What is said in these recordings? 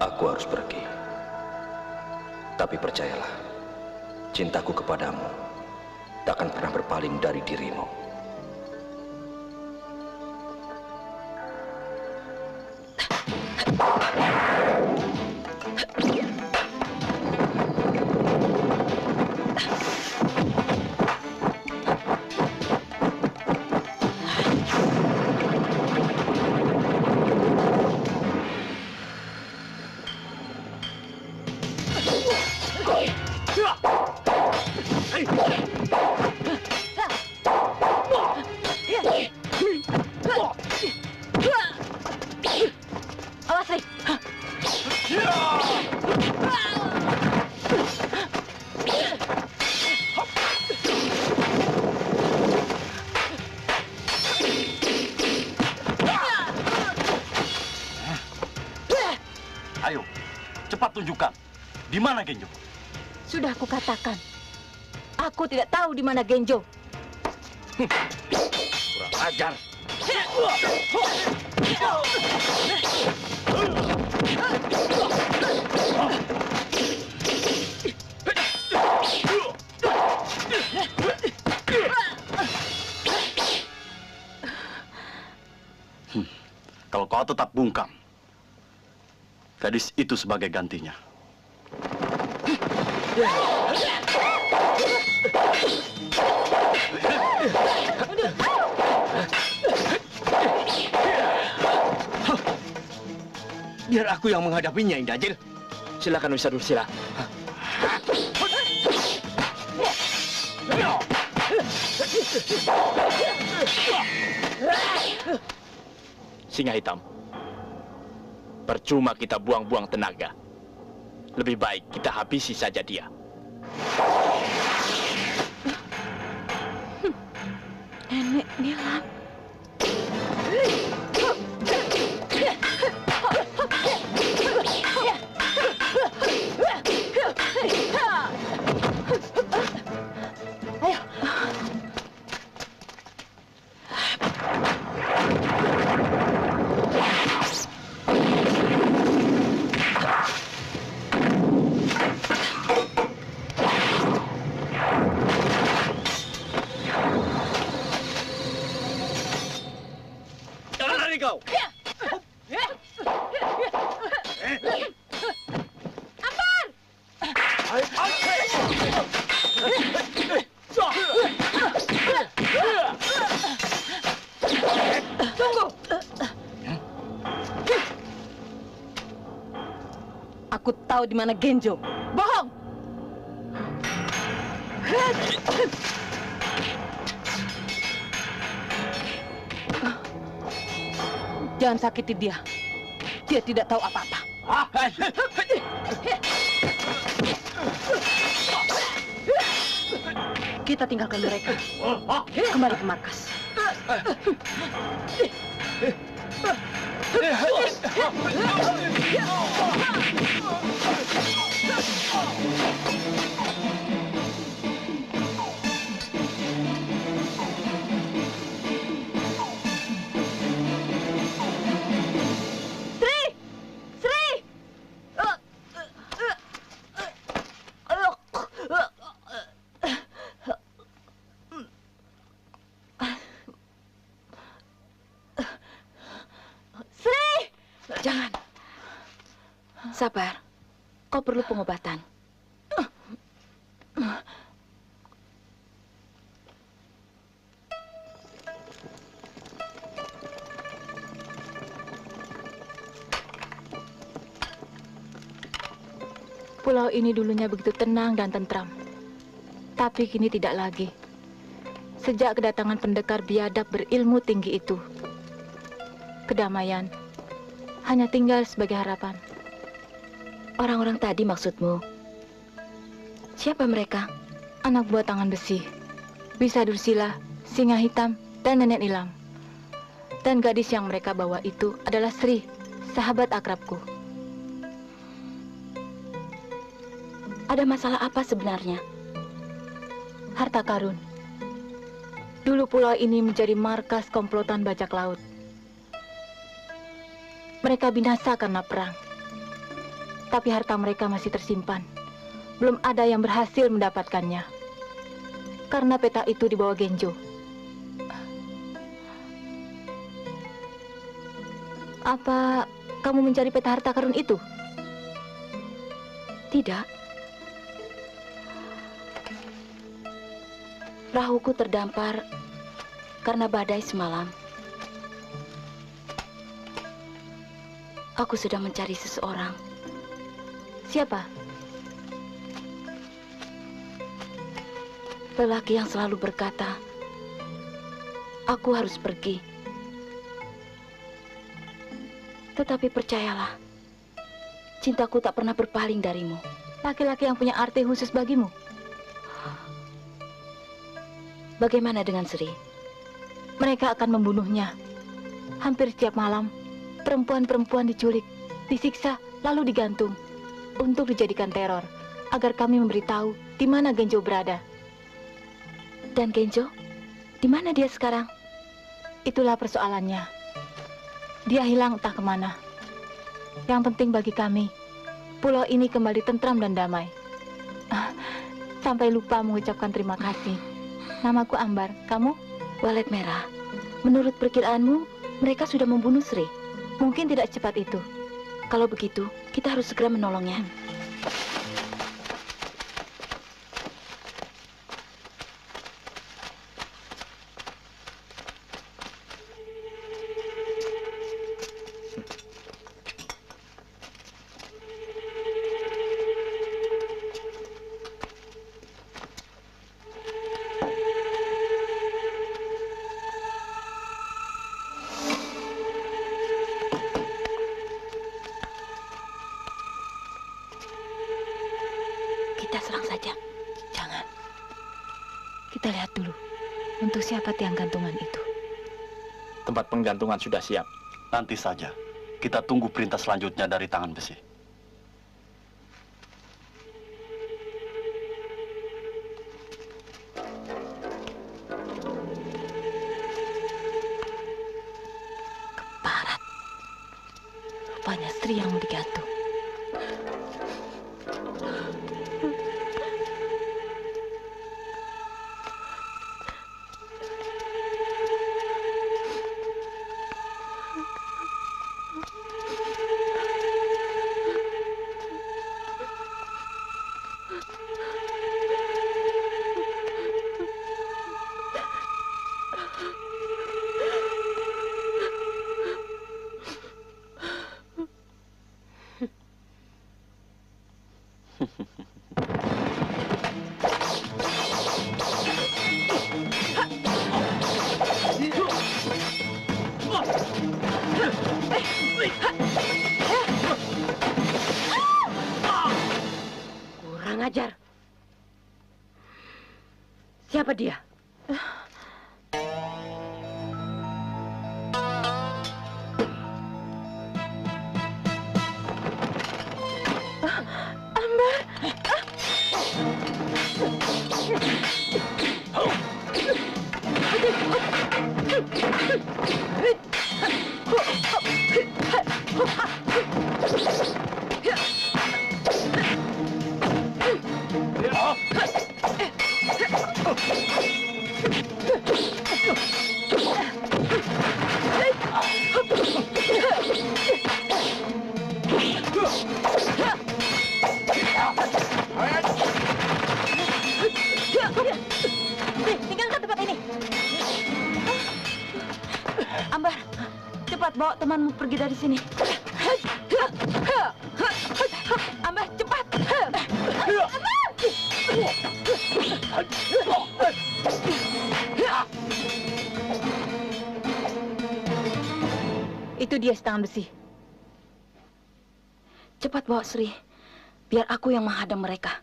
Aku harus pergi. Tapi percayalah, cintaku kepadamu takkan pernah berpaling dari dirimu. Awas, Ri. Ayo, cepat tunjukkan. Di mana Genjo? Sudah aku katakan. Aku tidak tahu di mana Genjo. Kurang ajar. Kalau kau tetap bungkam, gadis itu sebagai gantinya. Biar aku yang menghadapinya, Indajil. Silakan Wisa Dursila. Singa Hitam, percuma kita buang-buang tenaga. Lebih baik kita habisi saja dia. Nenek Nilam. Ayo. Jangan lari kau. Tunggu. Aku tahu di mana Genjo. Bohong. Jangan sakiti dia. Dia tidak tahu apa-apa. Kita tinggalkan mereka. Kembali ke markas. Jangan. Sabar. Kau perlu pengobatan. Pulau ini dulunya begitu tenang dan tentram. Tapi kini tidak lagi. Sejak kedatangan pendekar biadab berilmu tinggi itu, kedamaian hanya tinggal sebagai harapan. Orang-orang tadi maksudmu? Siapa mereka? Anak buah tangan besi, Wisa Dursila, Singa Hitam, dan Nenek Nilam. Dan gadis yang mereka bawa itu adalah Sri, sahabat akrabku. Ada masalah apa sebenarnya? Harta karun. Dulu pulau ini menjadi markas komplotan bajak laut. Mereka binasa karena perang. Tapi harta mereka masih tersimpan. Belum ada yang berhasil mendapatkannya. Karena peta itu dibawa Genjo. Apa kamu mencari peta harta karun itu? Tidak. Perahuku terdampar karena badai semalam. Aku sedang mencari seseorang. Siapa? Lelaki yang selalu berkata, aku harus pergi. Tetapi percayalah, cintaku tak pernah berpaling darimu. Laki-laki yang punya arti khusus bagimu? Bagaimana dengan Sri? Mereka akan membunuhnya. Hampir setiap malam, perempuan-perempuan diculik, disiksa, lalu digantung. Untuk dijadikan teror, agar kami memberitahu di mana Genjo berada. Dan Genjo, di mana dia sekarang? Itulah persoalannya. Dia hilang entah kemana. Yang penting bagi kami, pulau ini kembali tentram dan damai. Sampai lupa mengucapkan terima kasih. Namaku Ambar, kamu? Walet Merah. Menurut perkiraanmu, mereka sudah membunuh Sri. Mungkin tidak secepat itu. Kalau begitu, kita harus segera menolongnya. Kita serang saja. Jangan. Kita lihat dulu. Untuk siapa tiang gantungan itu? Tempat penggantungan sudah siap. Nanti saja. Kita tunggu perintah selanjutnya dari tangan besi. Barat. Rupanya Sri yang mau digantung. Kurang ajar. Siapa dia? Tinggalkan tempat ini. Ambar, cepat bawa temanmu pergi dari sini. Ambar, cepat. Itu dia setangan besi. Cepat bawa Sri, biar aku yang menghadang mereka.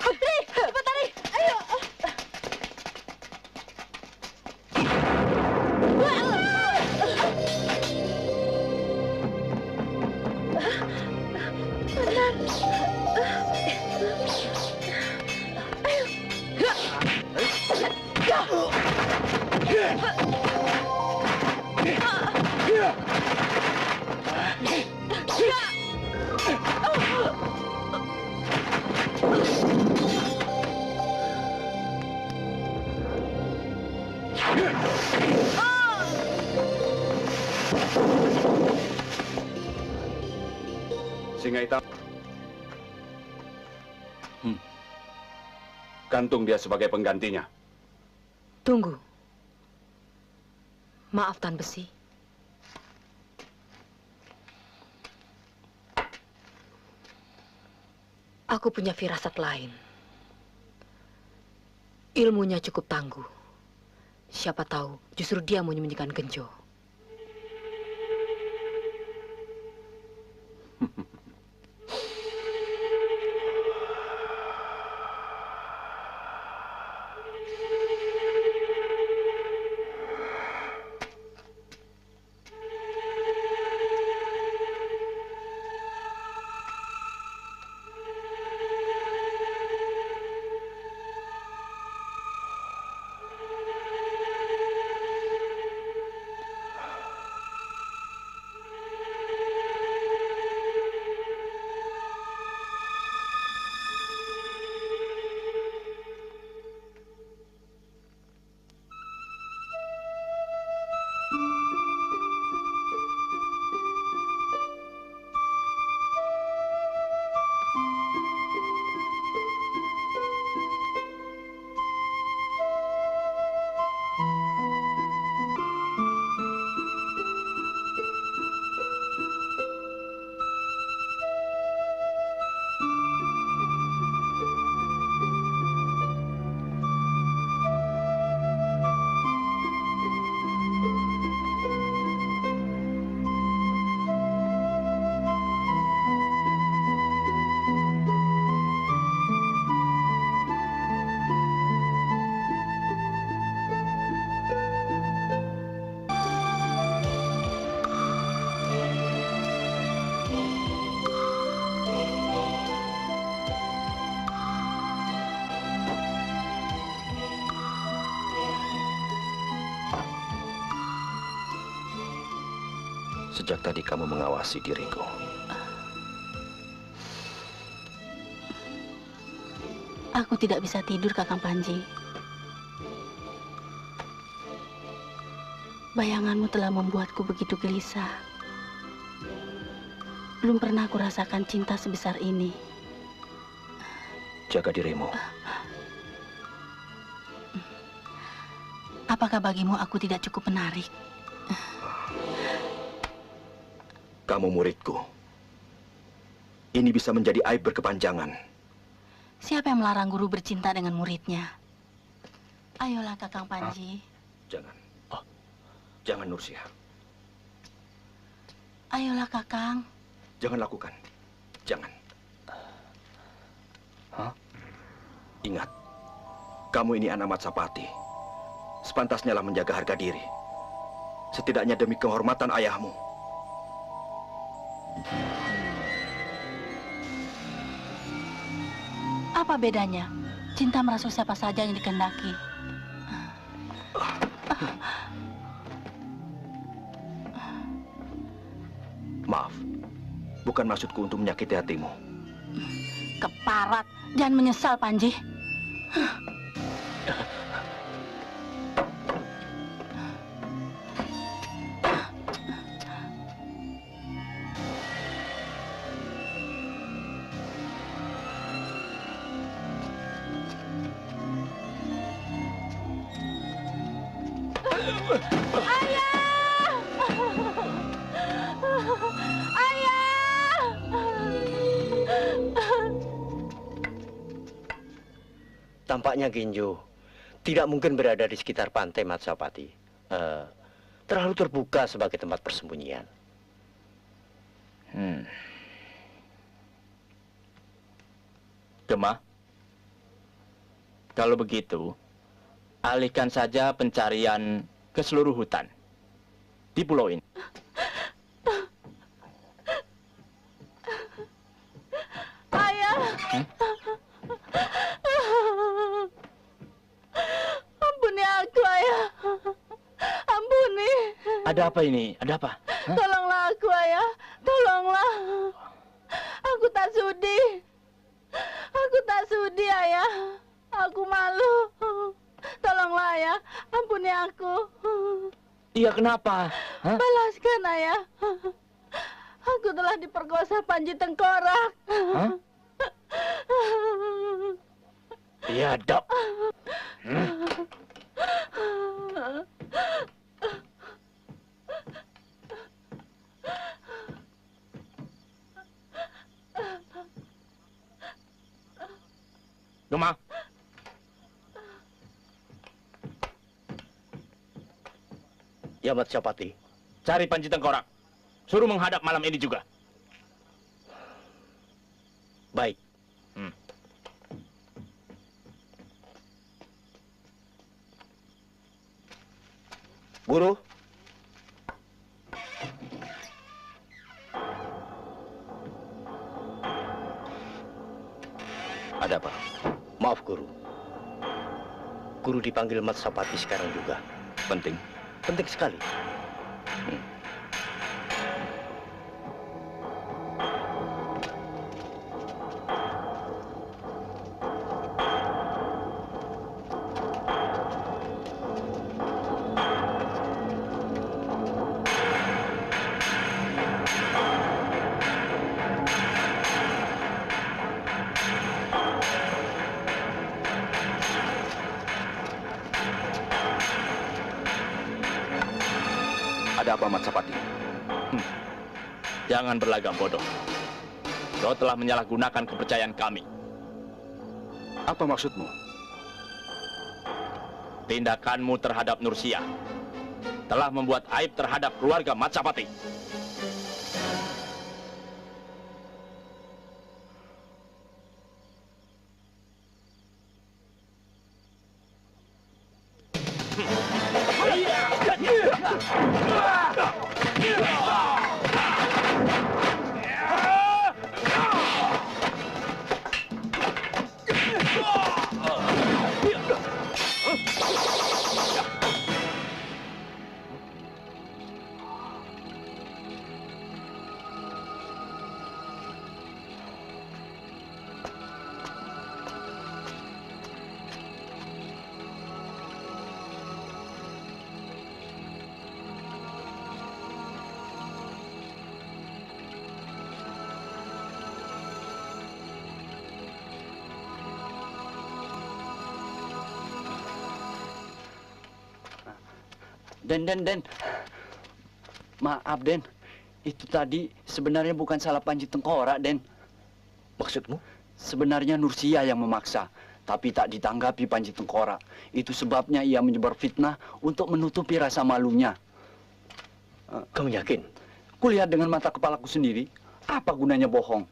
Sri, cepat lari. Ayo. Singa hitam. Gantung dia sebagai penggantinya. Tunggu. Maaf, Tan Besi. Aku punya firasat lain. Ilmunya cukup tangguh. Siapa tahu justru dia mau menyembunyikan Genjo. Sejak tadi kamu mengawasi diriku. Aku tidak bisa tidur, Kakang Panji. Bayanganmu telah membuatku begitu gelisah. Belum pernah aku rasakan cinta sebesar ini. Jaga dirimu. Apakah bagimu aku tidak cukup menarik? Kamu muridku. Ini bisa menjadi aib berkepanjangan. Siapa yang melarang guru bercinta dengan muridnya? Ayolah, Kakang Panji. Jangan. Jangan, Nursia. Ayolah, Kakang. Jangan lakukan. Jangan. Ingat, kamu ini anak Matsapati. Sepantasnya lah menjaga harga diri. Setidaknya demi kehormatan ayahmu. Apa bedanya? Cinta merasuk siapa saja yang dikehendaki. Maaf, bukan maksudku untuk menyakiti hatimu. Keparat, jangan menyesal, Panji. Tampaknya Ginjo tidak mungkin berada di sekitar pantai Matsapati. Terlalu terbuka sebagai tempat persembunyian. Gemah, kalau begitu, alihkan saja pencarian ke seluruh hutan di pulau ini. Ayah. Ampuni aku, Ayah. Ampuni. Ada apa ini? Ada apa? Tolonglah aku, Ayah. Tolonglah. Aku tak sudi. Aku tak sudi, Ayah. Aku malu. Tolonglah, Ayah. Ampuni Ampuni aku. Iya, kenapa? Hah? Balaskan, Ayah. Aku telah diperkosa Panji Tengkorak. Hah? Biadab. Gema, Ya Matsapati. cari Panji Tengkorak. Suruh menghadap malam ini juga. Baik. Guru. Ada apa? Maaf, Guru. Guru dipanggil Matsapati sekarang juga. Penting. Penting sekali. Ada apa, Matsapati? Jangan berlagak bodoh. Kau telah menyalahgunakan kepercayaan kami. Apa maksudmu? Tindakanmu terhadap Nursia telah membuat aib terhadap keluarga Matsapati. Den. Maaf, Den. Itu tadi sebenarnya bukan salah Panji Tengkorak, Den. Maksudmu? Sebenarnya Nursia yang memaksa, tapi tak ditanggapi Panji Tengkorak. Itu sebabnya ia menyebar fitnah untuk menutupi rasa malunya. Kamu yakin? Kulihat dengan mata kepalaku sendiri. Apa gunanya bohong?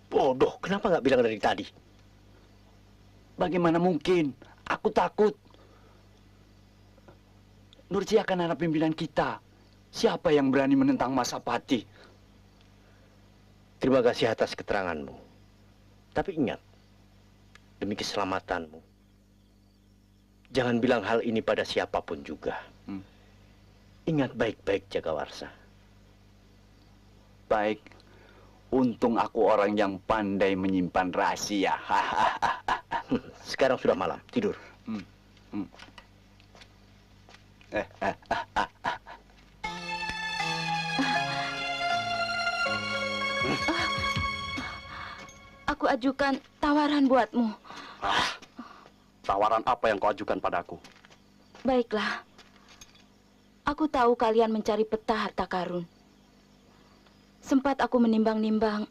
Bodoh, kenapa nggak bilang dari tadi? Bagaimana mungkin? Aku takut. Nursia kan anak pimpinan kita. Siapa yang berani menentang Masapati? Terima kasih atas keteranganmu. Tapi ingat, demi keselamatanmu, jangan bilang hal ini pada siapapun juga. Ingat baik-baik, Jagawarsa. Baik. Untung aku orang yang pandai menyimpan rahasia. Sekarang sudah malam, tidur. Aku ajukan tawaran buatmu. Tawaran apa yang kau ajukan padaku? Baiklah. Aku tahu kalian mencari peta harta karun. Sempat aku menimbang-nimbang,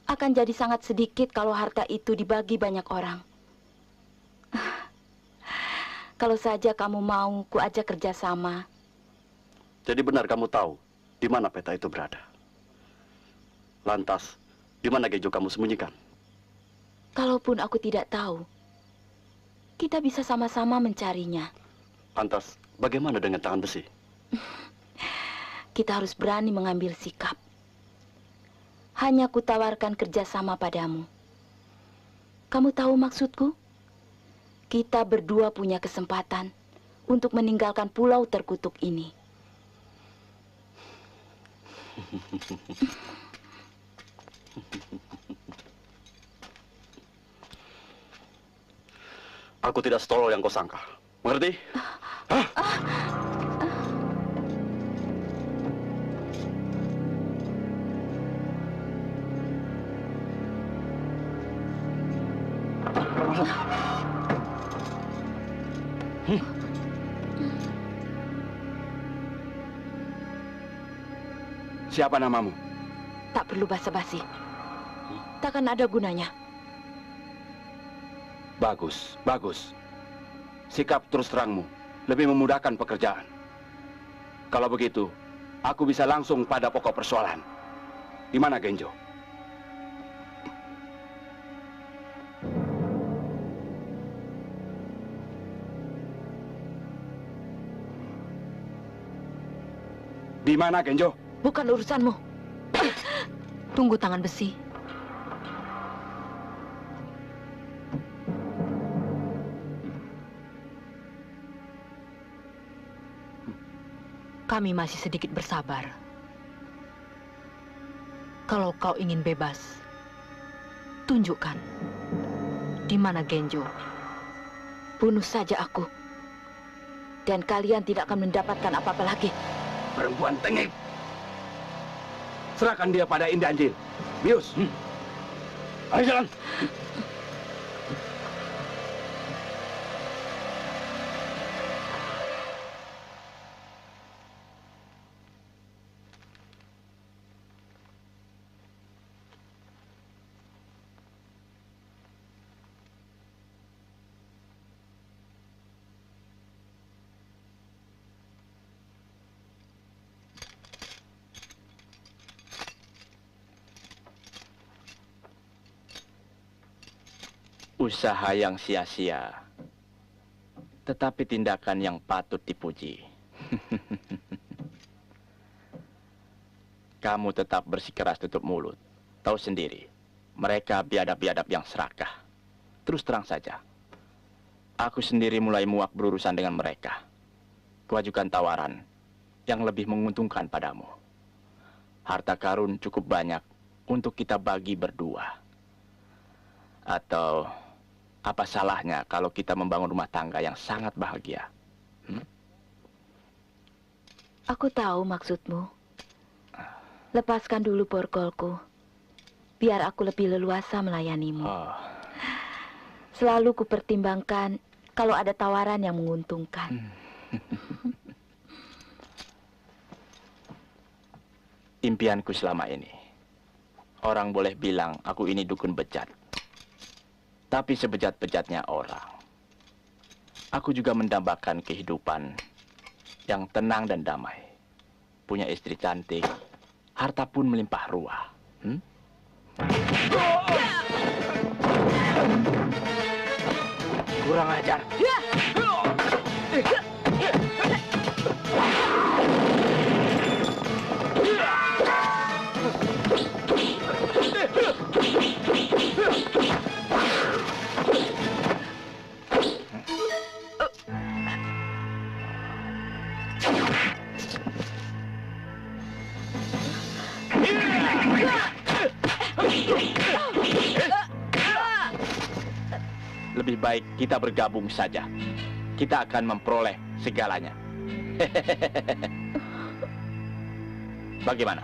akan jadi sangat sedikit kalau harta itu dibagi banyak orang. Kalau saja kamu mau, ku ajak kerjasama. Jadi benar kamu tahu di mana peta itu berada? Lantas, di mana Gejo kamu sembunyikan? Kalaupun aku tidak tahu, kita bisa sama-sama mencarinya. Lantas, bagaimana dengan tangan besi? Kita harus berani mengambil sikap. Hanya kutawarkan kerjasama padamu. Kamu tahu maksudku? Kita berdua punya kesempatan untuk meninggalkan pulau terkutuk ini. Aku tidak setolol yang kau sangka. Mengerti? Hah? Siapa namamu? Tak perlu basa-basi. Takkan ada gunanya. Bagus, bagus. Sikap terus terangmu lebih memudahkan pekerjaan. Kalau begitu, aku bisa langsung pada pokok persoalan. Di mana Genjo? Di mana Genjo? Bukan urusanmu. Tunggu tangan besi. Kami masih sedikit bersabar. Kalau kau ingin bebas, tunjukkan di mana Genjo. Bunuh saja aku. Dan kalian tidak akan mendapatkan apa-apa lagi. Perempuan tengik. Serahkan dia pada Indah Anjil. Bius. Ayo jalan. Usaha yang sia-sia, tetapi tindakan yang patut dipuji. Kamu tetap bersikeras tutup mulut. Tahu sendiri, mereka biadab-biadab yang serakah. Terus terang saja, aku sendiri mulai muak berurusan dengan mereka. Kuajukan tawaran yang lebih menguntungkan padamu. Harta karun cukup banyak untuk kita bagi berdua. Atau apa salahnya kalau kita membangun rumah tangga yang sangat bahagia? Aku tahu maksudmu. Lepaskan dulu borgolku. Biar aku lebih leluasa melayanimu. Selalu kupertimbangkan kalau ada tawaran yang menguntungkan. Impianku selama ini. Orang boleh bilang aku ini dukun bejat. Tapi sebejat-bejatnya orang, aku juga mendambakan kehidupan yang tenang dan damai. Punya istri cantik, harta pun melimpah ruah. Kurang ajar. Lebih baik kita bergabung saja. Kita akan memperoleh segalanya. Bagaimana?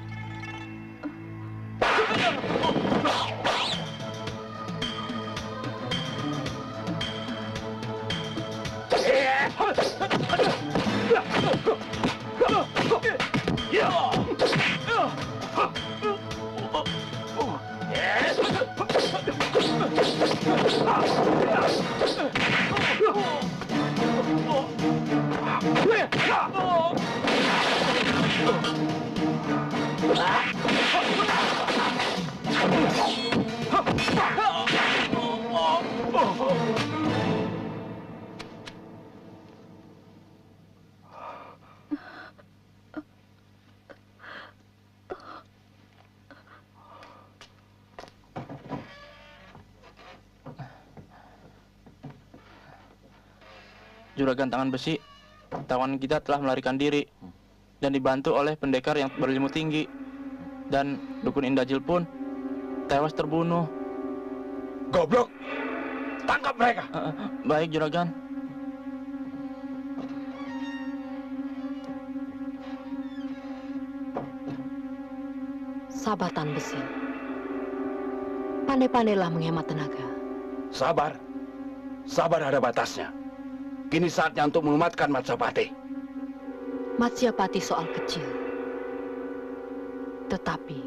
Juragan Tangan Besi, tawan kita telah melarikan diri dan dibantu oleh pendekar yang berilmu tinggi. Dan dukun Indajil pun tewas terbunuh. Goblok! Tangkap mereka! Baik, Juragan. Sabar Tan Besi. Pandai-pandailah menghemat tenaga. Sabar. Sabar ada batasnya. Kini saatnya untuk mengumatkan Matsapati. Matsyapati soal kecil. Tetapi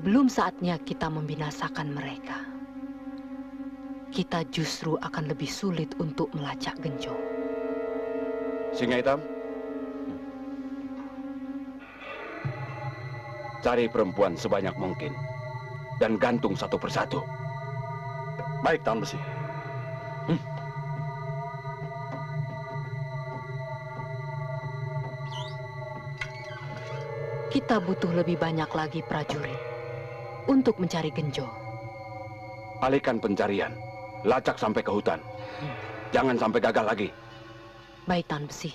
belum saatnya kita membinasakan mereka. Kita justru akan lebih sulit untuk melacak Genjo. Singa Hitam, cari perempuan sebanyak mungkin dan gantung satu persatu. Baik, Tan Besi. Kita butuh lebih banyak lagi prajurit untuk mencari Genjo. Alihkan pencarian, lacak sampai ke hutan. Jangan sampai gagal lagi. Baik, Tan Besi.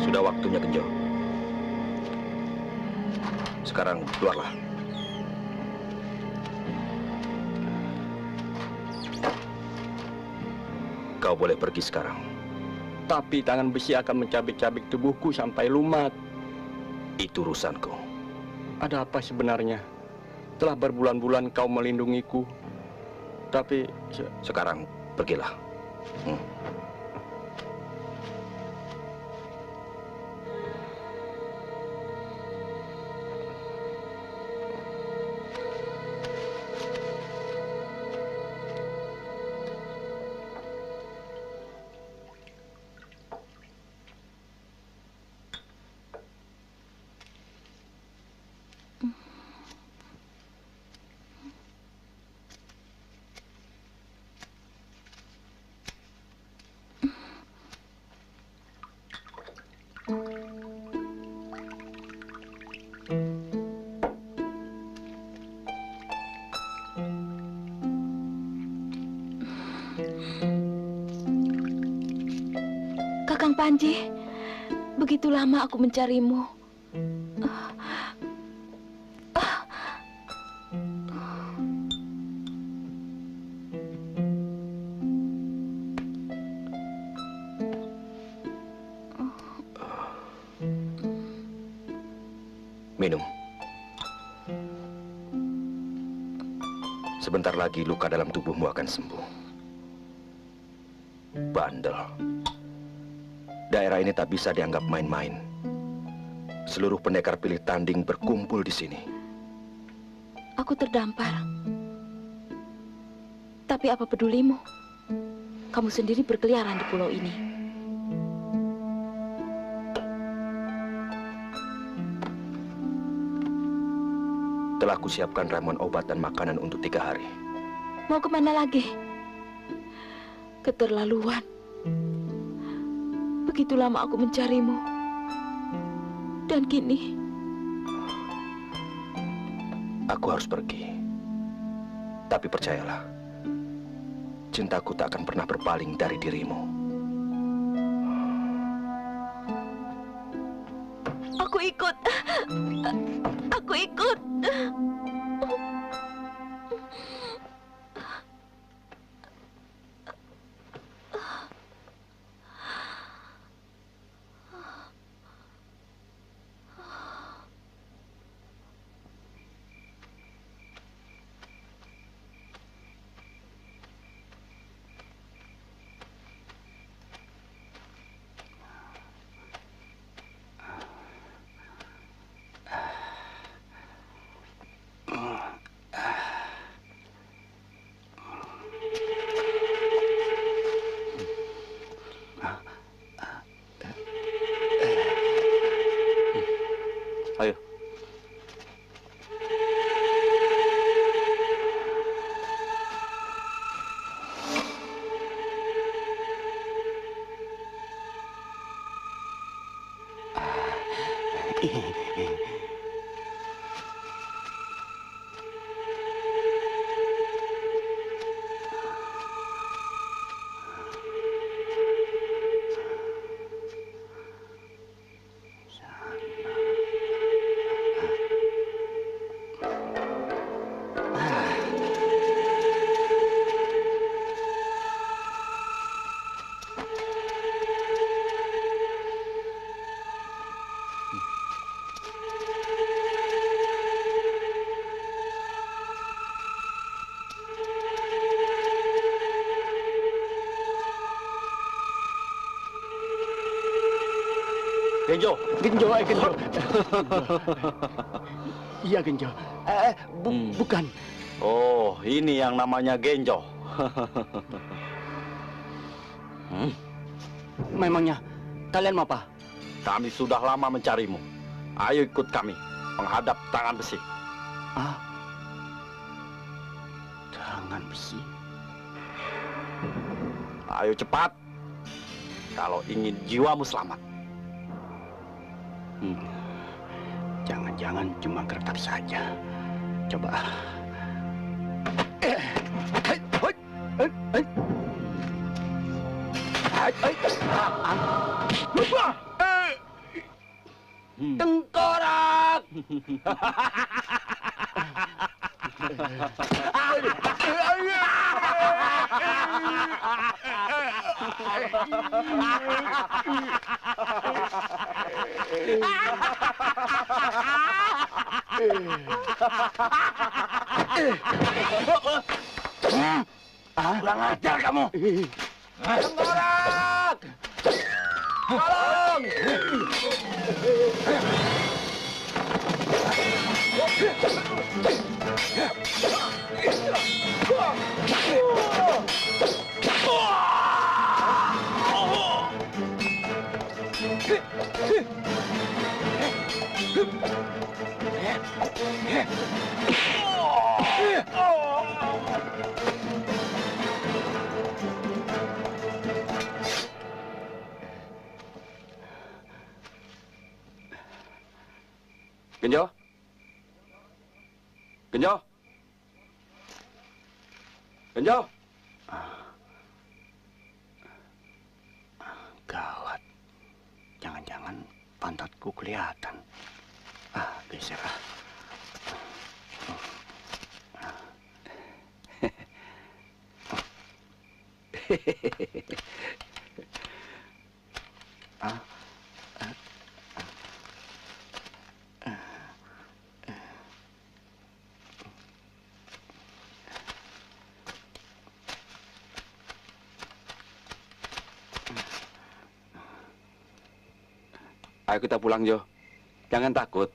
Sudah waktunya, Genjo. Sekarang keluarlah. Kau boleh pergi sekarang. Tapi tangan besi akan mencabik-cabik tubuhku sampai lumat. Itu urusanku. Ada apa sebenarnya? Telah berbulan-bulan kau melindungiku. Tapi... Sekarang pergilah. Kakang Panji, begitu lama aku mencarimu. Minum. Sebentar lagi luka dalam tubuhmu akan sembuh. Bandel. Daerah ini tak bisa dianggap main-main. Seluruh pendekar pilih tanding berkumpul di sini. Aku terdampar. Tapi apa pedulimu? Kamu sendiri berkeliaran di pulau ini. Telah kusiapkan ramuan obat dan makanan untuk 3 hari. Mau kemana lagi? Keterlaluan. Begitu lama aku mencarimu. Dan kini... Aku harus pergi. Tapi percayalah, cintaku tak akan pernah berpaling dari dirimu. Aku ikut. Aku ikut. Genjo. Genjo. Iya, Genjo. Bukan. Oh, ini yang namanya Genjo. Memangnya kalian mau apa? Kami sudah lama mencarimu. Ayo ikut kami menghadap tangan besi. Tangan besi. Ayo cepat. Kalau ingin jiwamu selamat. Jangan-jangan cuma gertak saja. Coba. Tengkorak. Kurang ajar kamu. Tengkorak. Tolong. Genjo. Genjo. Genjo. Gawat. Jangan-jangan pantatku kelihatan. Geser. Ayo kita pulang, Jo. Jangan takut.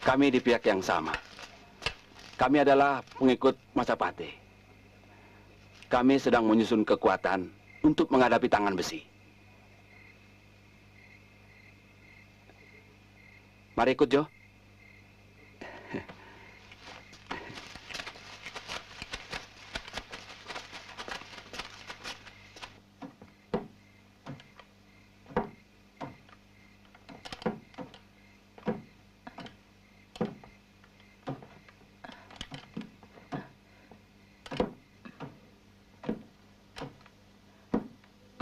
Kami di pihak yang sama. Kami adalah pengikut Majapahit. Kami sedang menyusun kekuatan untuk menghadapi tangan besi. Mari ikut, Jo.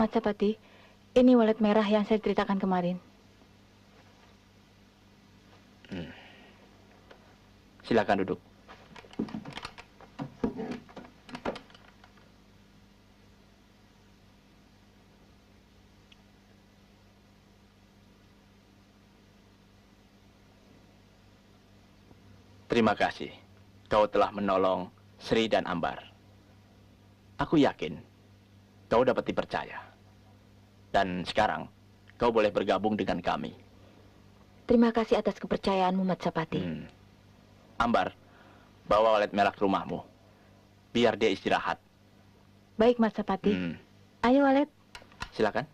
Majapahit, ini walet merah yang saya ceritakan kemarin. Silakan duduk. Terima kasih. Kau telah menolong Sri dan Ambar. Aku yakin kau dapat dipercaya. Dan sekarang kau boleh bergabung dengan kami. Terima kasih atas kepercayaanmu, Majapahit. Ambar, bawa walet merah ke rumahmu. Biar dia istirahat. Baik, Majapahit. Ayo, walet. Silakan.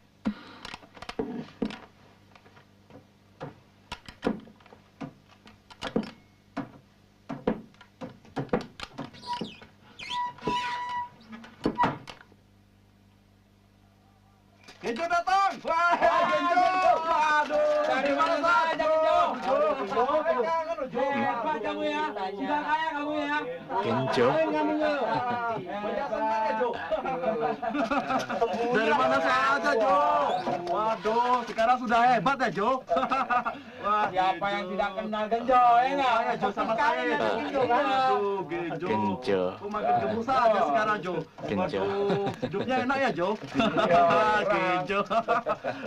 Genjo datang! Wah, Genjo! Aduh, dari mana saja Sudah kaya kamu ya. Genjo. Dari mana saja, Jo? Waduh, sekarang sudah hebat ya, Jo. Wah, siapa yang tidak kenal Genjo, ya nggak? Ya, Jo sama saya. Aduh, Genjo. Genjo. Makin gemuk saja sekarang, Jo. Genjo. Waduh, hidupnya enak ya, Jo? Genjo.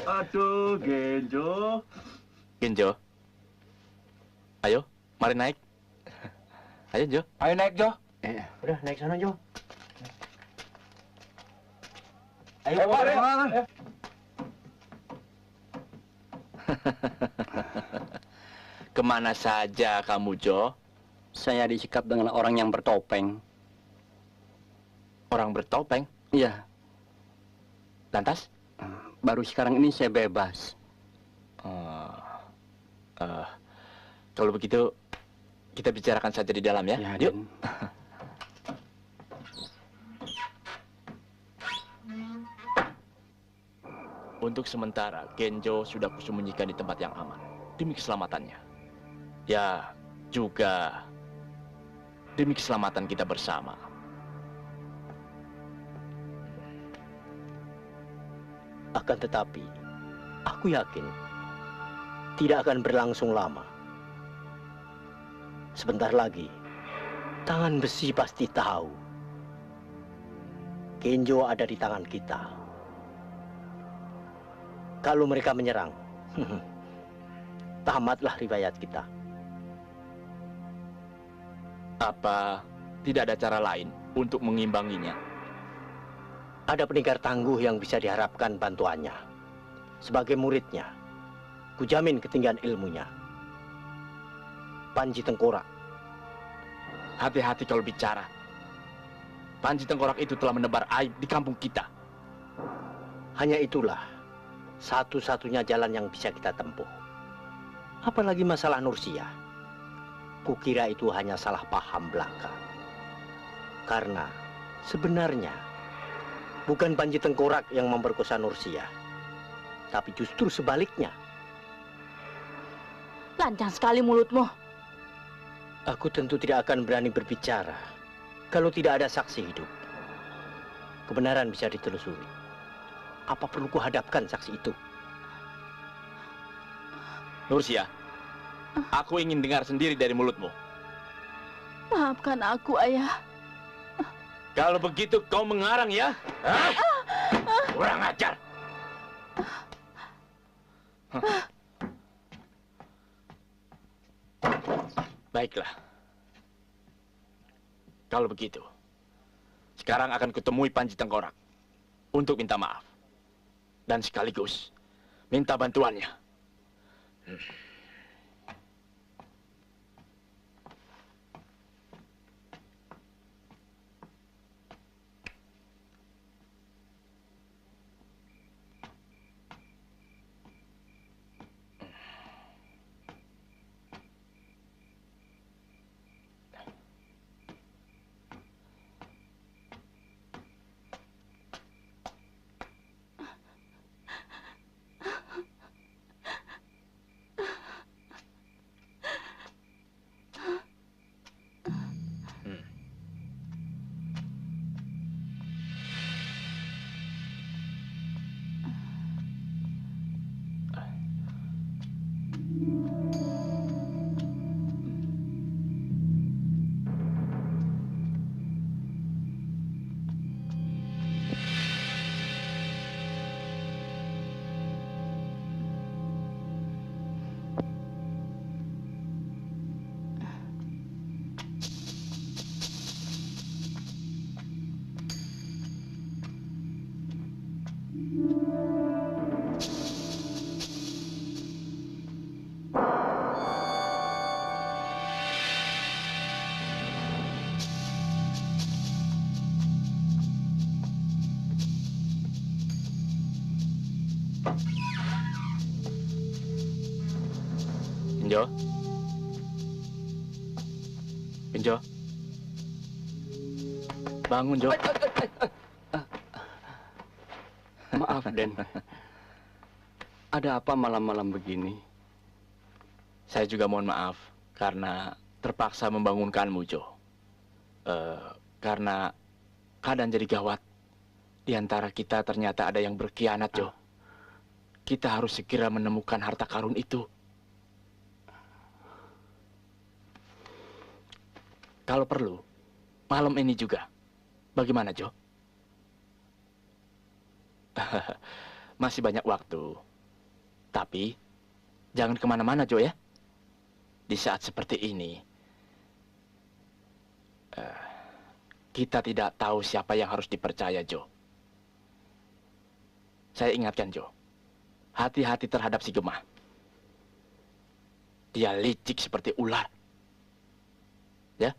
Aduh, Genjo. Genjo. Ayo, mari naik. Ayo, Jo. Ayo naik, Jo. Udah, naik sana, Jo. Ayo, mari. Kemana saja kamu, Jo? Saya disikap dengan orang yang bertopeng. Orang bertopeng? Iya, Lantas? baru sekarang ini saya bebas. Kalau begitu, kita bicarakan saja di dalam ya. Ya, Yuk. Den. Untuk sementara, Genjo sudah kusembunyikan di tempat yang aman. Demi keselamatannya. Ya, juga demi keselamatan kita bersama. Akan tetapi, aku yakin tidak akan berlangsung lama. Sebentar lagi, tangan besi pasti tahu. Genjo ada di tangan kita. Kalau mereka menyerang, tamatlah riwayat kita. Apa tidak ada cara lain untuk mengimbanginya? Ada pendekar tangguh yang bisa diharapkan bantuannya. Sebagai muridnya, kujamin ketinggian ilmunya. Panji Tengkorak. Hati-hati kalau bicara. Panji Tengkorak itu telah menebar aib di kampung kita. Hanya itulah satu-satunya jalan yang bisa kita tempuh. Apalagi masalah Nursia. Kukira itu hanya salah paham belaka. Karena sebenarnya bukan Panji Tengkorak yang memperkosa Nursia, tapi justru sebaliknya. Lancang sekali mulutmu. Aku tentu tidak akan berani berbicara kalau tidak ada saksi hidup. Kebenaran bisa ditelusuri. Apa perlu kuhadapkan saksi itu? Nursia, aku ingin dengar sendiri dari mulutmu. Maafkan aku, Ayah. Kalau begitu kau mengarang ya? Hah? Kurang ajar. Baiklah. Kalau begitu, sekarang akan kutemui Panji Tengkorak untuk minta maaf. Dan sekaligus minta bantuannya. Genjo. Genjo. Bangun, Jo. Maaf, Den. Ada apa malam-malam begini? Saya juga mohon maaf karena terpaksa membangunkanmu, Jo. Karena keadaan jadi gawat. Di antara kita ternyata ada yang berkhianat, Jo. Kita harus segera menemukan harta karun itu. Kalau perlu, malam ini juga. Bagaimana, Jo? Masih banyak waktu. Tapi, jangan kemana-mana, Jo, ya. Di saat seperti ini, kita tidak tahu siapa yang harus dipercaya, Jo. Saya ingatkan, Jo. Hati-hati terhadap si Gemah. Dia licik seperti ular. Ya?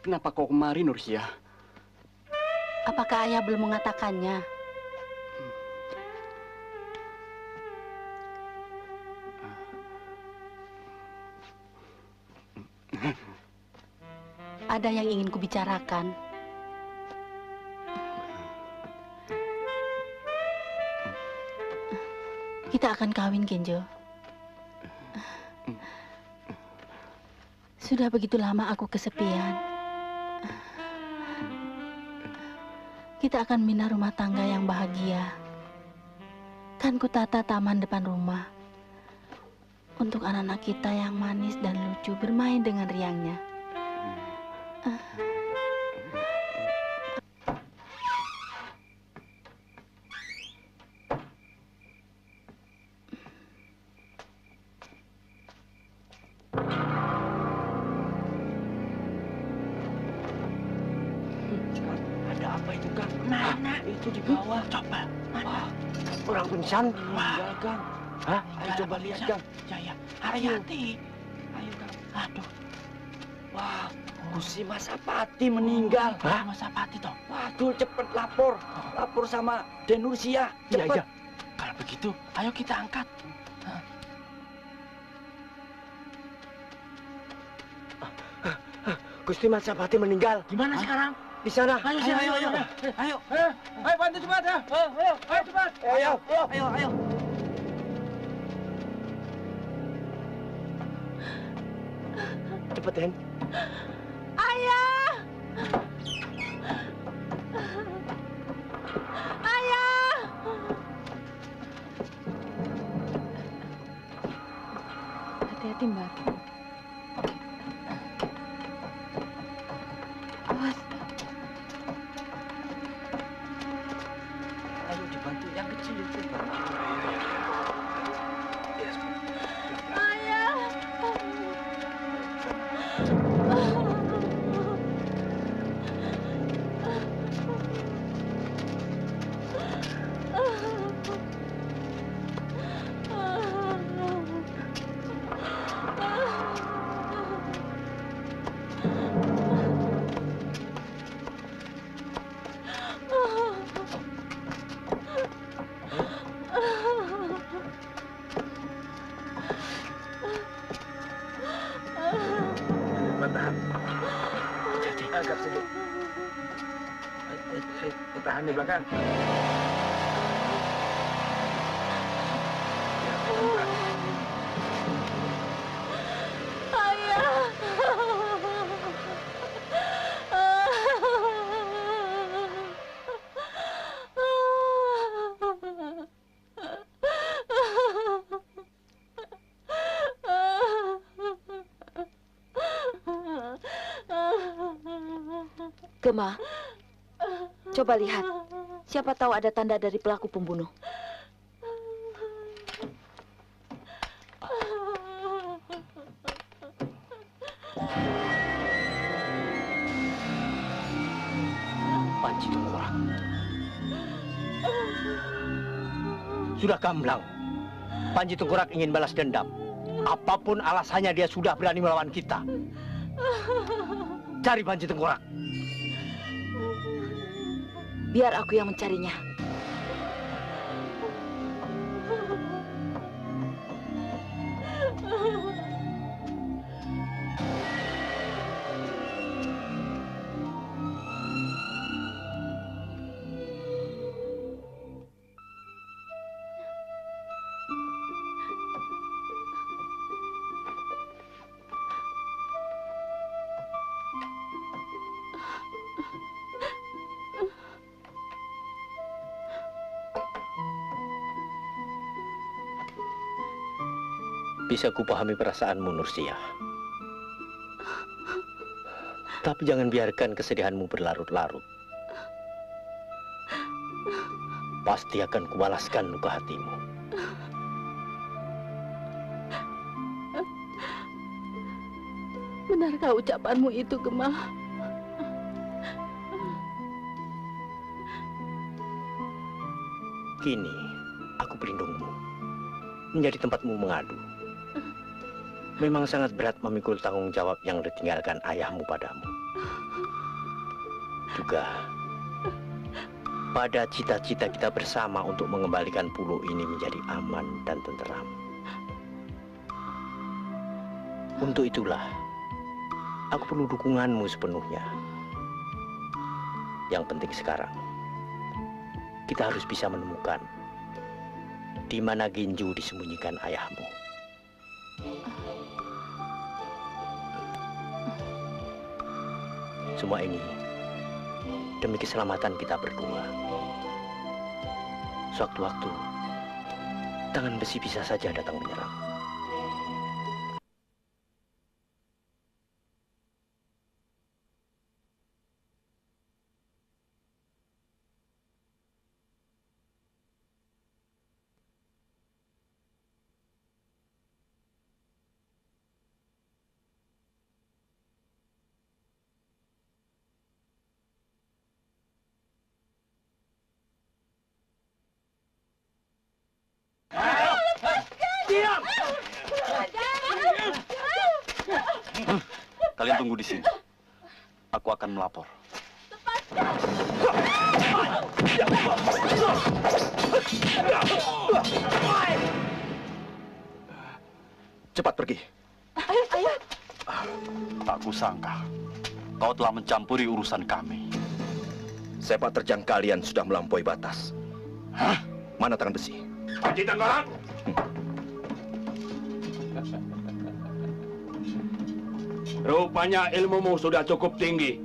Kenapa kau kemari, Nursia? Apakah ayah belum mengatakannya? Ada yang ingin kubicarakan. Kita akan kawin, Kenjo. Sudah begitu lama aku kesepian. Kita akan bina rumah tangga yang bahagia. Kan kutata taman depan rumah untuk anak-anak kita yang manis dan lucu bermain dengan riangnya. Itu di bawah. Coba. Mana? Orang pingsan. Wah, Kang. Hah? Ayo coba lihat, Kang. Ya, hati-hati. Ayo, Kang. Aduh. Wah, Gusti Masapati meninggal. Hah? Masapati toh? Waduh, cepet lapor. Lapor sama Den Nursia. Cepet. Iya. Kalau begitu, ayo kita angkat. Gusti Masapati meninggal. Gimana sekarang? Di sana. Ayo, ayo. Ayo bantu cepat ya. Ayo cepat. Ayo. Cepet, Den. Ayah! Ayah! Hati-hati, Mbak. Awas. Ayo dibantu yang kecil itu. Ayah! Agak sedikit. Tahan di belakang. Gema, coba lihat. Siapa tahu ada tanda dari pelaku pembunuh. Panji Tengkorak. Sudah gamblang. Panji Tengkorak ingin balas dendam. Apapun alasannya dia sudah berani melawan kita. Cari Panji Tengkorak. Biar aku yang mencarinya. Bisa kupahami perasaanmu, Nursia. Tapi jangan biarkan kesedihanmu berlarut-larut. Pasti akan kubalaskan luka hatimu. Benarkah ucapanmu itu, Gema? Kini, aku pelindungmu. Menjadi tempatmu mengadu. Memang sangat berat memikul tanggung jawab yang ditinggalkan ayahmu padamu. Juga pada cita-cita kita bersama untuk mengembalikan pulau ini menjadi aman dan tenteram. Untuk itulah, aku perlu dukunganmu sepenuhnya. Yang penting sekarang, kita harus bisa menemukan di mana Ginju disembunyikan ayahmu. Semua ini demi keselamatan kita berdua. Sewaktu-waktu, tangan besi bisa saja datang menyerang. Kalian tunggu di sini. Aku akan melapor. Cepat pergi. Ayo. Tak kusangka kau telah mencampuri urusan kami. Sepak terjang kalian sudah melampaui batas. Hah? Mana tangan besi? Panji Tengkorak. Rupanya ilmumu sudah cukup tinggi.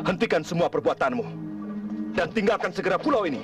Hentikan semua perbuatanmu dan tinggalkan segera pulau ini.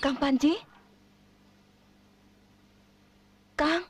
Kang Panji? Kang?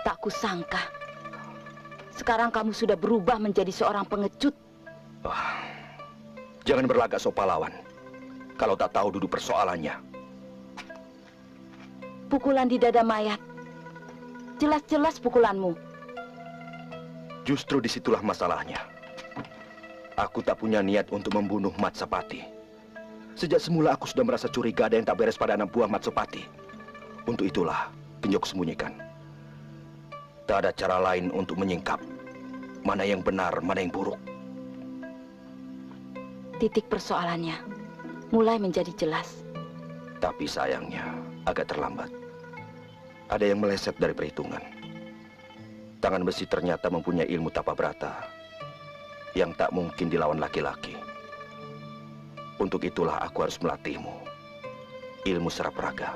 Tak kusangka. Sekarang kamu sudah berubah menjadi seorang pengecut. Jangan berlagak sok pahlawan. Kalau tak tahu duduk persoalannya. Pukulan di dada mayat. Jelas-jelas pukulanmu. Justru disitulah masalahnya. Aku tak punya niat untuk membunuh Matsapati. Sejak semula aku sudah merasa curiga ada yang tak beres pada anak buah Matsapati. Untuk itulah Genjo sembunyikan. Tak ada cara lain untuk menyingkap mana yang benar, mana yang buruk. Titik persoalannya mulai menjadi jelas. Tapi sayangnya agak terlambat. Ada yang meleset dari perhitungan. Tangan besi ternyata mempunyai ilmu tapa brata yang tak mungkin dilawan laki-laki. Untuk itulah aku harus melatihmu ilmu serap raga.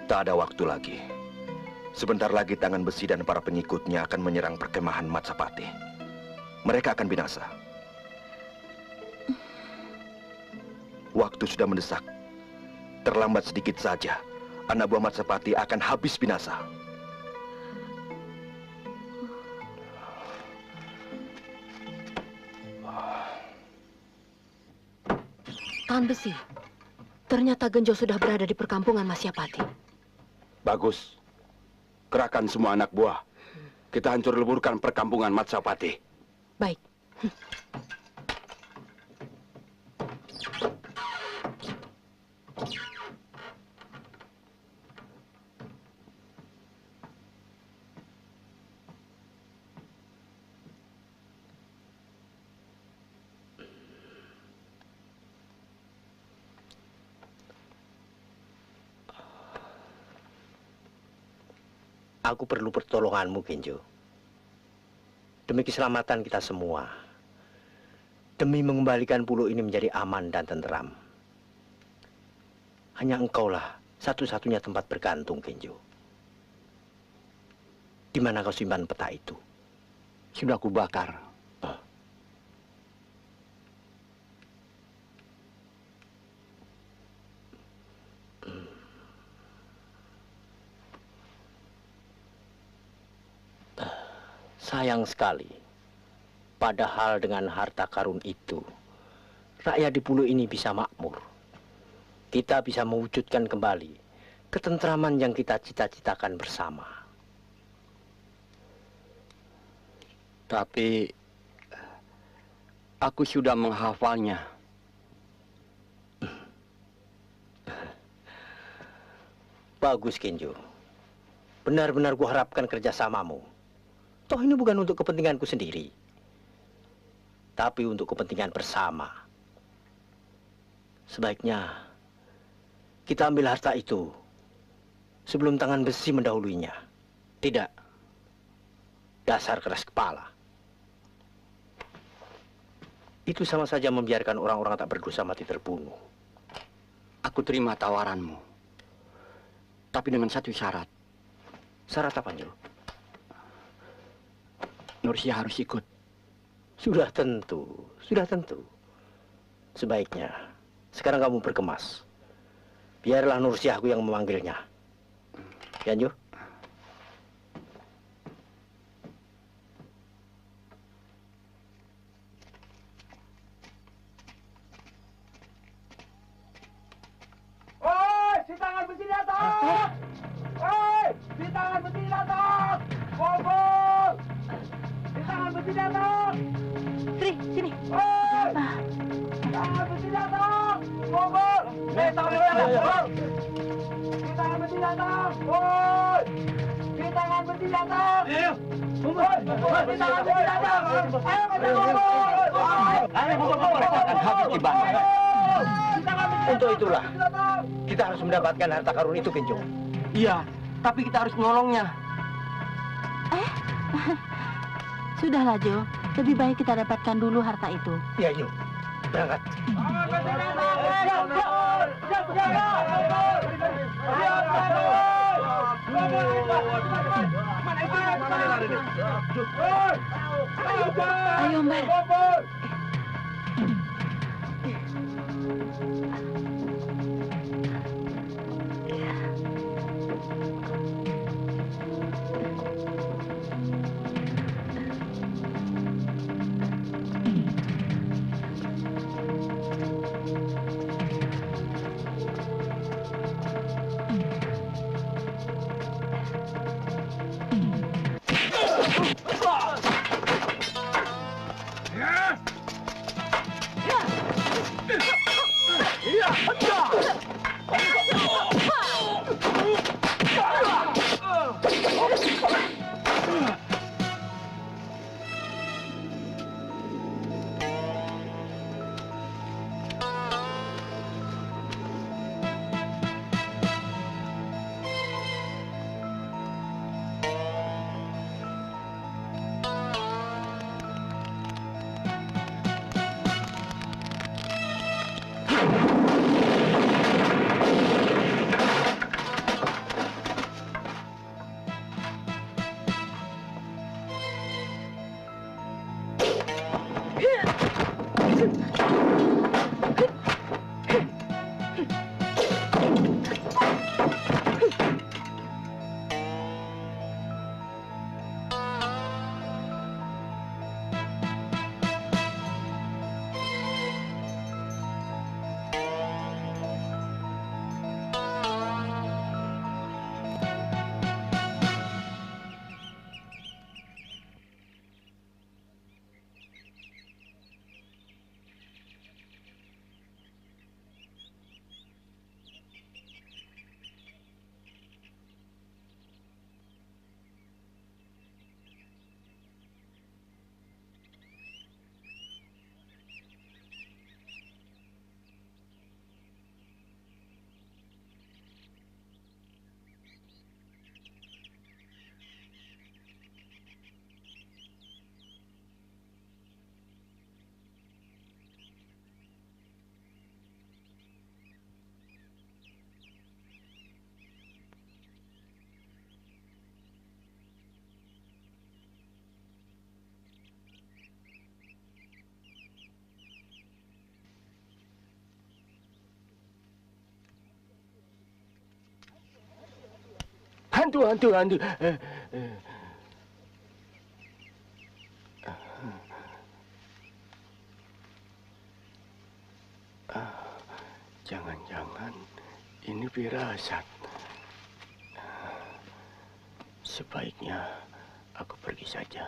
Tak ada waktu lagi. Sebentar lagi tangan besi dan para pengikutnya akan menyerang perkemahan Matsapati. Mereka akan binasa. Waktu sudah mendesak. Terlambat sedikit saja, anak buah Matsapati akan habis binasa. Tahan besi. Ternyata Genjo sudah berada di perkampungan Masyapati. Bagus. Kerahkan semua anak buah. Kita hancur leburkan perkampungan Matsapati. Baik. Aku perlu pertolonganmu, Genjo. Demi keselamatan kita semua. Demi mengembalikan pulau ini menjadi aman dan tenteram. Hanya engkaulah satu-satunya tempat bergantung, Genjo. Di mana kau simpan peta itu? Sudah aku bakar. Sayang sekali. Padahal dengan harta karun itu, rakyat di pulau ini bisa makmur. Kita bisa mewujudkan kembali ketentraman yang kita cita-citakan bersama. Tapi aku sudah menghafalnya. Bagus, Genjo. Benar-benar kuharapkan kerjasamamu. Toh ini bukan untuk kepentinganku sendiri, tapi untuk kepentingan bersama. Sebaiknya kita ambil harta itu sebelum tangan besi mendahuluinya. Tidak. Dasar keras kepala. Itu sama saja membiarkan orang-orang tak berdosa mati terbunuh. Aku terima tawaranmu. Tapi dengan satu syarat. Syarat apa, Nyo? Nursia harus ikut. Sudah tentu, sudah tentu. Sebaiknya, sekarang kamu berkemas. Biarlah Nursiahku yang memanggilnya. Ya, Nyo? Si tangan besi di atas! Hei! Si tangan besi di atas! Kumpul! Si tangan besi di atas! Sri, sini. Hei! Si tangan besi di atas! Kumpul! Si tangan besi di atas! Si tangan besi di atas! Hei! Si tangan besi di atas! Kumpul! Si tangan besi di atas! Ayo kita kumpul! Ayo, mereka akan habis dibantai. Untuk itulah, kita harus mendapatkan harta karun itu, Kenjo. Iya, tapi kita harus menolongnya. Sudahlah, Jo. Lebih baik kita dapatkan dulu harta itu. Ya, yuk. Berangkat. Ayo, Mbak. Hantu. Jangan-jangan ini firasat. Sebaiknya aku pergi saja.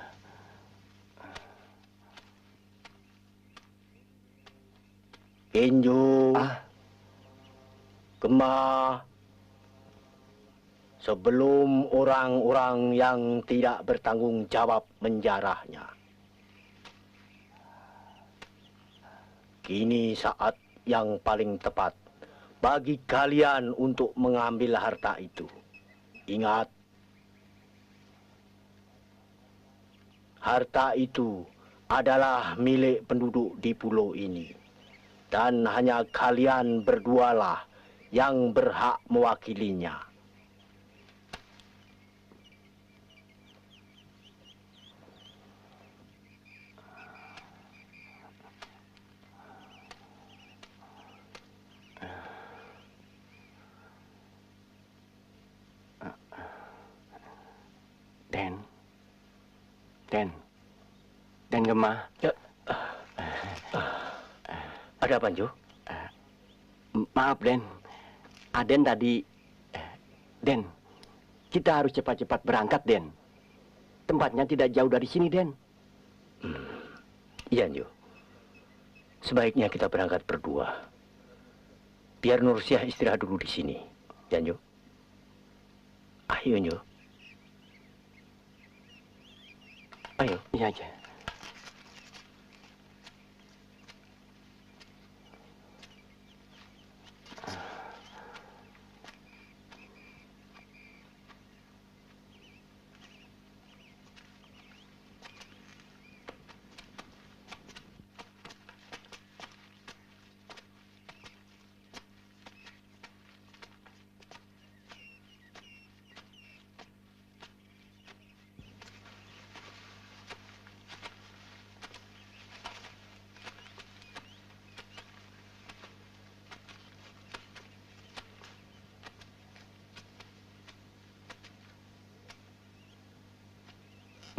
Kenjo. Kemah. Sebelum orang-orang yang tidak bertanggung jawab menjarahnya. Kini saat yang paling tepat bagi kalian untuk mengambil harta itu. Ingat, harta itu adalah milik penduduk di pulau ini. Dan hanya kalian berdualah yang berhak mewakilinya. Den Gemah. Ya. Ada apa, Jo? Maaf, Den. Aden tadi... Den, kita harus cepat-cepat berangkat, Den. Tempatnya tidak jauh dari sini, Den. Iya, Jo. Sebaiknya kita berangkat berdua. Biar Nursiah istirahat dulu di sini. Ya, Jo. Ayo, Jo. Ayo. Iya aja.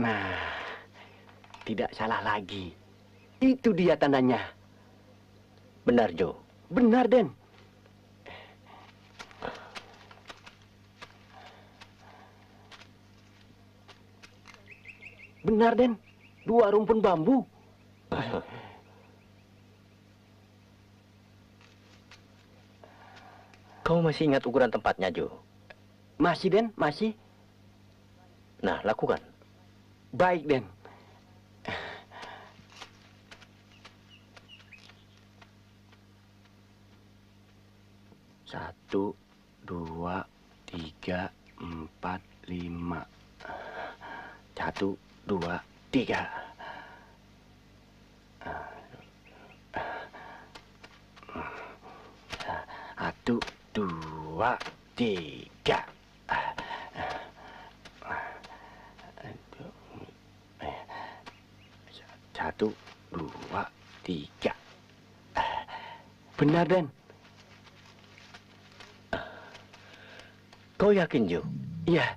Nah, tidak salah lagi. Itu dia tandanya. Benar, Jo. Benar, Den. Benar, Den. 2 rumpun bambu. Kamu masih ingat ukuran tempatnya, Jo? Masih, Den. Masih. Nah, lakukan. Baik, Den. Satu, 2, 3, 4, 5. 1, 2, 3. Satu, 2, 3. 1, 2, 3. Benar, Den. Kau yakin, Jo? Iya.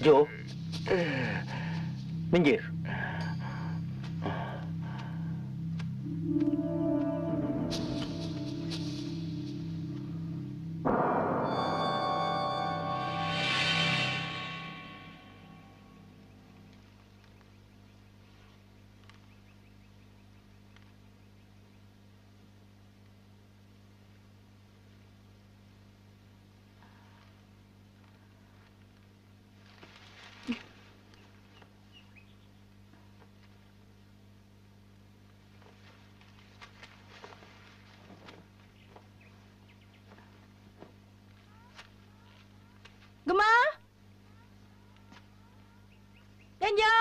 Jo, minggir. Gemah? Denjo?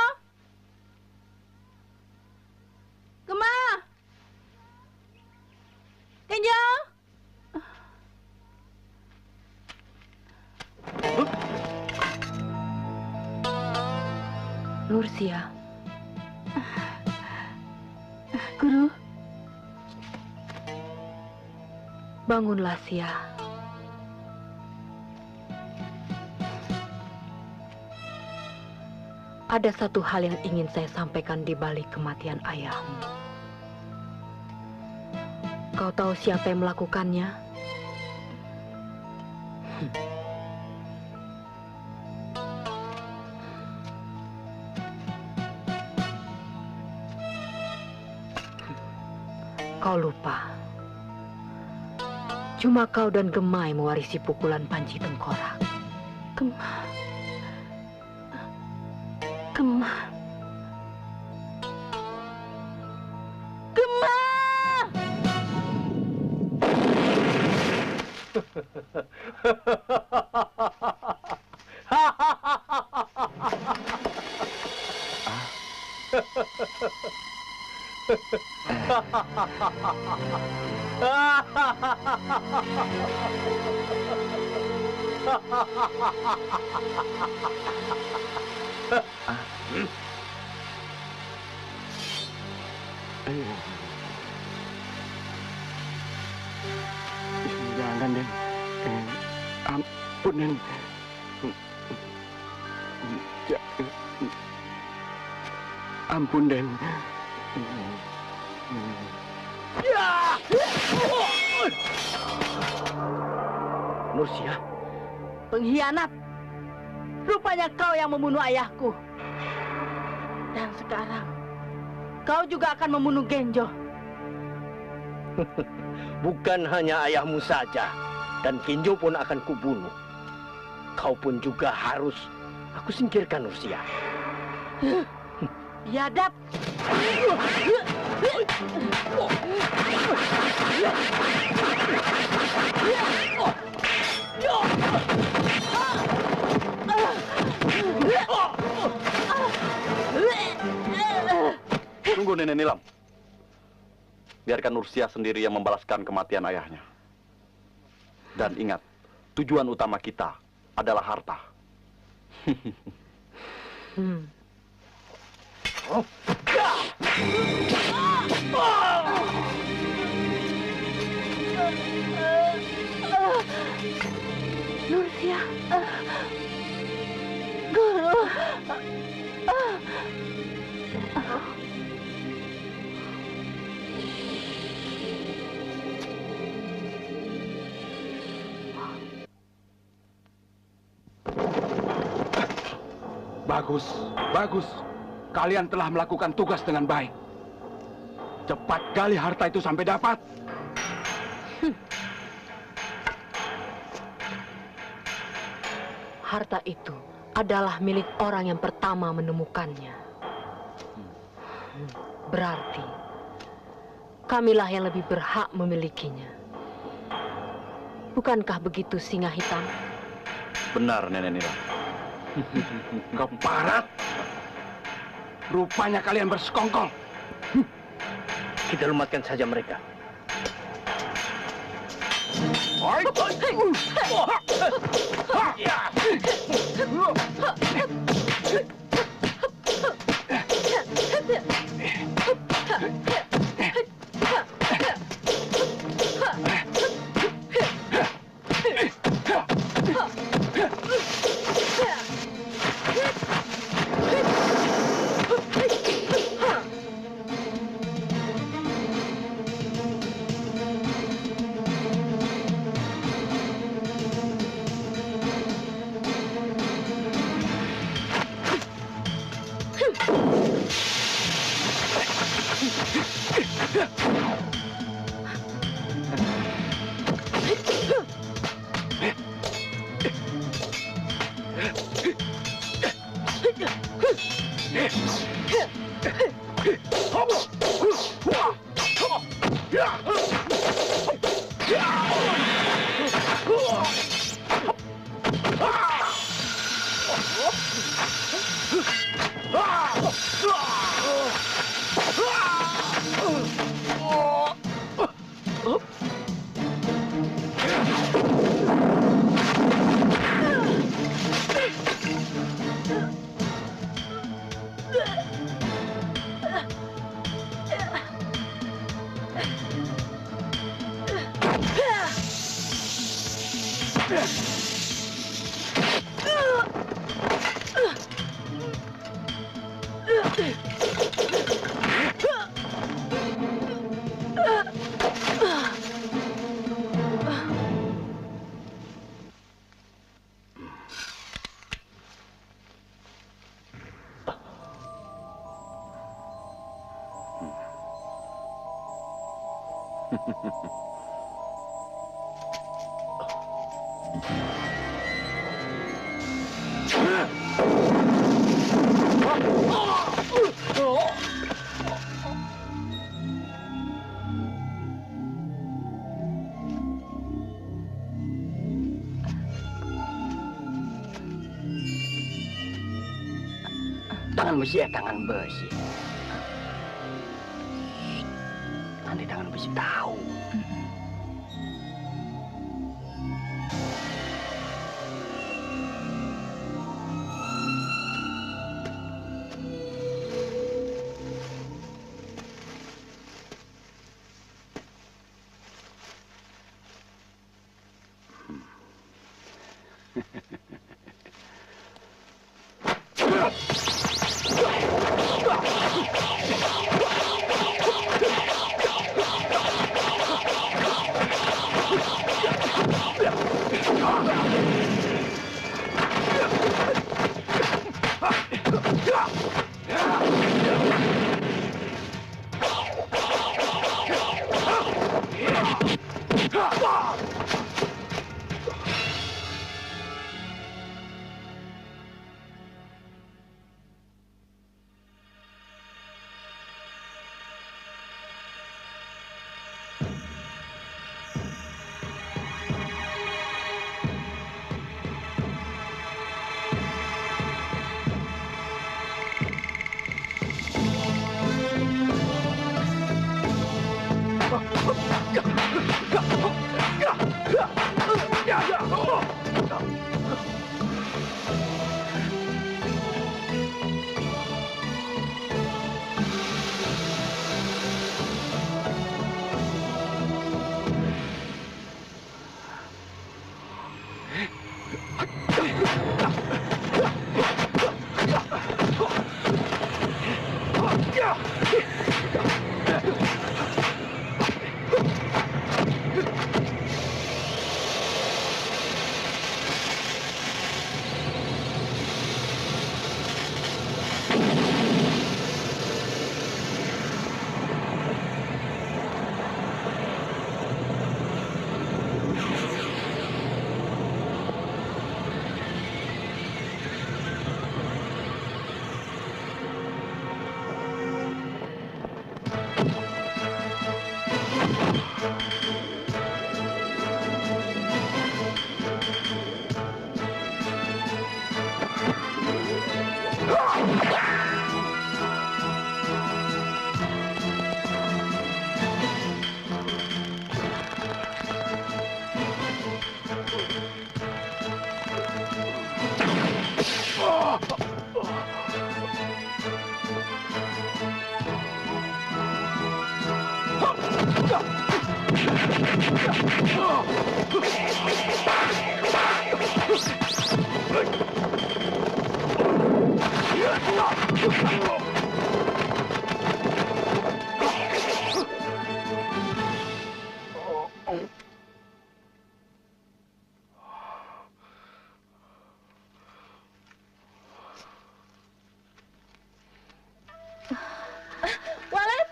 Gemah? Denjo? Nursiah. Guru, Bangunlah, Sia. Ada satu hal yang ingin saya sampaikan di balik kematian ayahmu. Kau tahu siapa yang melakukannya? Kau lupa. Cuma kau dan Gemai mewarisi pukulan Panji Tengkorak. Gemah. Gemah. Gemah! Jangan, Den. Ampun, Den. Ampun, Den. Nursia, Pengkhianat. Rupanya kau yang membunuh ayahku. Dan sekarang kau juga akan membunuh Genjo. bukan hanya ayahmu saja, dan Kinjo pun akan kubunuh. Kau pun juga harus aku singkirkan, Nursia. Biadab. Tunggu, Nenek Nilam. Biarkan Nursia sendiri yang membalaskan kematian ayahnya. Dan ingat, tujuan utama kita adalah harta. Nursia. Guru. Bagus, bagus. Kalian telah melakukan tugas dengan baik. Cepat gali harta itu sampai dapat. Harta itu adalah milik orang yang pertama menemukannya. Berarti kamilah yang lebih berhak memilikinya. Bukankah begitu, Singa Hitam? Benar, Nenek Nilam. Keparat. Rupanya kalian bersekongkol. Kita lumatkan saja mereka. Tangan besi ya tangan besi. Nanti tangan besi tahu. Walet,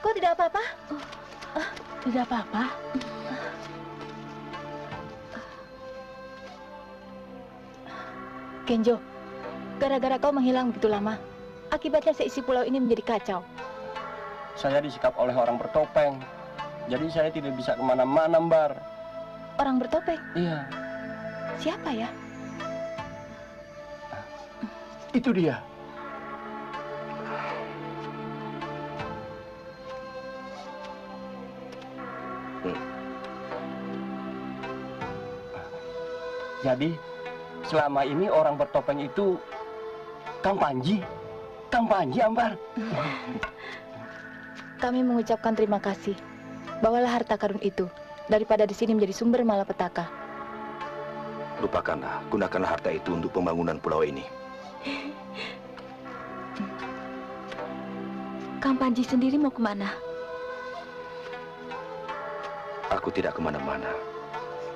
kok tidak apa-apa? Tidak apa-apa. Kenjo, gara-gara kau menghilang begitu lama, akibatnya seisi pulau ini menjadi kacau. Saya disikap oleh orang bertopeng. Jadi saya tidak bisa kemana-mana, Mbar. Orang bertopeng? Iya. Siapa ya? Itu dia. Jadi, selama ini orang bertopeng itu Kang Panji. Kang Panji, Ambar. Kami mengucapkan terima kasih. Bawalah harta karun itu, daripada di sini menjadi sumber malapetaka. Lupakanlah, gunakanlah harta itu untuk pembangunan pulau ini. Kang Panji sendiri mau kemana? Aku tidak kemana-mana.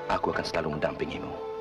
Aku akan selalu mendampingimu.